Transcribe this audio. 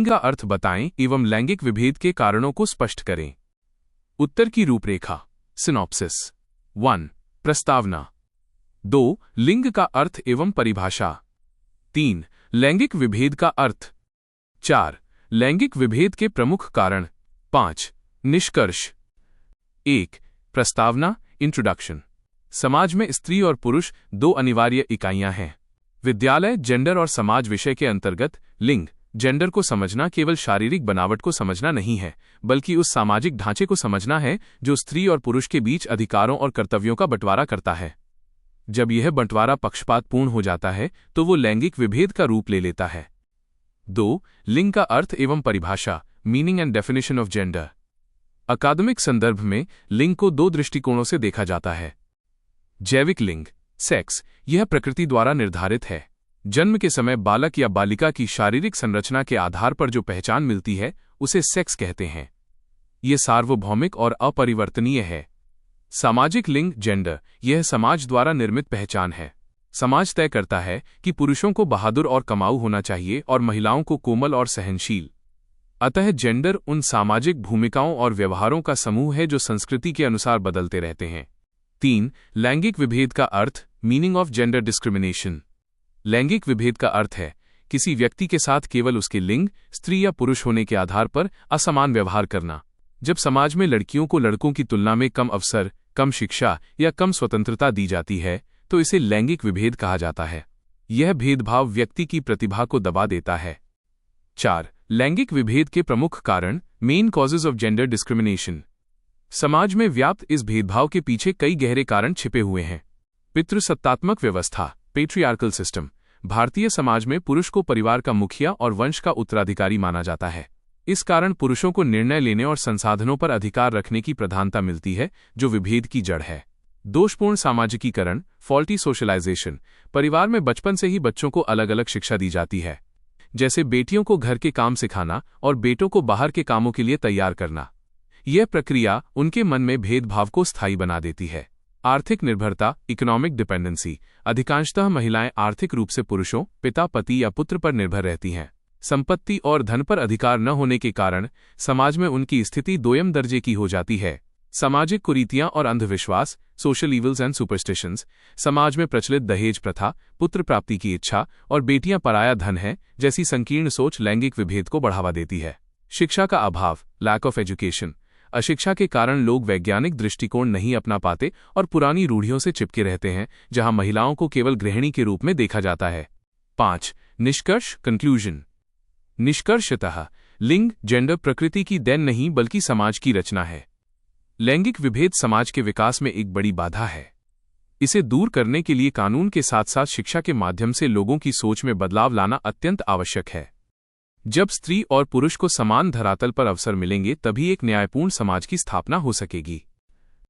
लिंग का अर्थ बताएं एवं लैंगिक विभेद के कारणों को स्पष्ट करें। उत्तर की रूपरेखा। सिनॉप्सिस। 1. प्रस्तावना। 2. लिंग का अर्थ एवं परिभाषा। 3. लैंगिक विभेद का अर्थ। 4. लैंगिक विभेद के प्रमुख कारण। 5. निष्कर्ष। 1. प्रस्तावना इंट्रोडक्शन। समाज में स्त्री और पुरुष दो अनिवार्य इकाइयां हैं। विद्यालय जेंडर और समाज विषय के अंतर्गत लिंग जेंडर को समझना केवल शारीरिक बनावट को समझना नहीं है, बल्कि उस सामाजिक ढांचे को समझना है जो स्त्री और पुरुष के बीच अधिकारों और कर्तव्यों का बंटवारा करता है। जब यह बंटवारा पक्षपातपूर्ण हो जाता है तो वो लैंगिक विभेद का रूप ले लेता है। 2. लिंग का अर्थ एवं परिभाषा। Meaning and definition of gender. अकादमिक संदर्भ में लिंग को दो दृष्टिकोणों से देखा जाता है। जैविक लिंग, सेक्स, यह प्रकृति द्वारा निर्धारित है। जन्म के समय बालक या बालिका की शारीरिक संरचना के आधार पर जो पहचान मिलती है उसे सेक्स कहते हैं। यह सार्वभौमिक और अपरिवर्तनीय है। सामाजिक लिंग, जेंडर, यह समाज द्वारा निर्मित पहचान है। समाज तय करता है कि पुरुषों को बहादुर और कमाऊ होना चाहिए और महिलाओं को कोमल और सहनशील। अतः जेंडर उन सामाजिक भूमिकाओं और व्यवहारों का समूह है जो संस्कृति के अनुसार बदलते रहते हैं। 3. लैंगिक विभेद का अर्थ। Meaning of gender discrimination. लैंगिक विभेद का अर्थ है किसी व्यक्ति के साथ केवल उसके लिंग, स्त्री या पुरुष होने के आधार पर असमान व्यवहार करना। जब समाज में लड़कियों को लड़कों की तुलना में कम अवसर, कम शिक्षा या कम स्वतंत्रता दी जाती है तो इसे लैंगिक विभेद कहा जाता है। यह भेदभाव व्यक्ति की प्रतिभा को दबा देता है। 4. लैंगिक विभेद के प्रमुख कारण। Main causes of gender discrimination. समाज में व्याप्त इस भेदभाव के पीछे कई गहरे कारण छिपे हुए हैं। पितृसत्तात्मक व्यवस्था, पेट्रियार्कल सिस्टम। भारतीय समाज में पुरुष को परिवार का मुखिया और वंश का उत्तराधिकारी माना जाता है। इस कारण पुरुषों को निर्णय लेने और संसाधनों पर अधिकार रखने की प्रधानता मिलती है, जो विभेद की जड़ है। दोषपूर्ण सामाजिकीकरण, फॉल्टी सोशलाइजेशन। परिवार में बचपन से ही बच्चों को अलग अलग शिक्षा दी जाती है, जैसे बेटियों को घर के काम सिखाना और बेटों को बाहर के कामों के लिए तैयार करना। यह प्रक्रिया उनके मन में भेदभाव को स्थायी बना देती है। आर्थिक निर्भरता, इकोनॉमिक डिपेंडेंसी। अधिकांशतः महिलाएं आर्थिक रूप से पुरुषों, पिता, पति या पुत्र पर निर्भर रहती हैं। संपत्ति और धन पर अधिकार न होने के कारण समाज में उनकी स्थिति दोयम दर्जे की हो जाती है। सामाजिक कुरीतियां और अंधविश्वास, सोशल इविल्स एंड सुपरस्टिशंस। समाज में प्रचलित दहेज प्रथा, पुत्र प्राप्ति की इच्छा और बेटियां पराया धन है जैसी संकीर्ण सोच लैंगिक विभेद को बढ़ावा देती है। शिक्षा का अभाव, लैक ऑफ एजुकेशन। अशिक्षा के कारण लोग वैज्ञानिक दृष्टिकोण नहीं अपना पाते और पुरानी रूढ़ियों से चिपके रहते हैं, जहां महिलाओं को केवल गृहिणी के रूप में देखा जाता है। 5. निष्कर्ष, कंक्लूजन। निष्कर्षतः लिंग, जेंडर प्रकृति की देन नहीं बल्कि समाज की रचना है। लैंगिक विभेद समाज के विकास में एक बड़ी बाधा है। इसे दूर करने के लिए कानून के साथ साथ शिक्षा के माध्यम से लोगों की सोच में बदलाव लाना अत्यंत आवश्यक है। जब स्त्री और पुरुष को समान धरातल पर अवसर मिलेंगे तभी एक न्यायपूर्ण समाज की स्थापना हो सकेगी।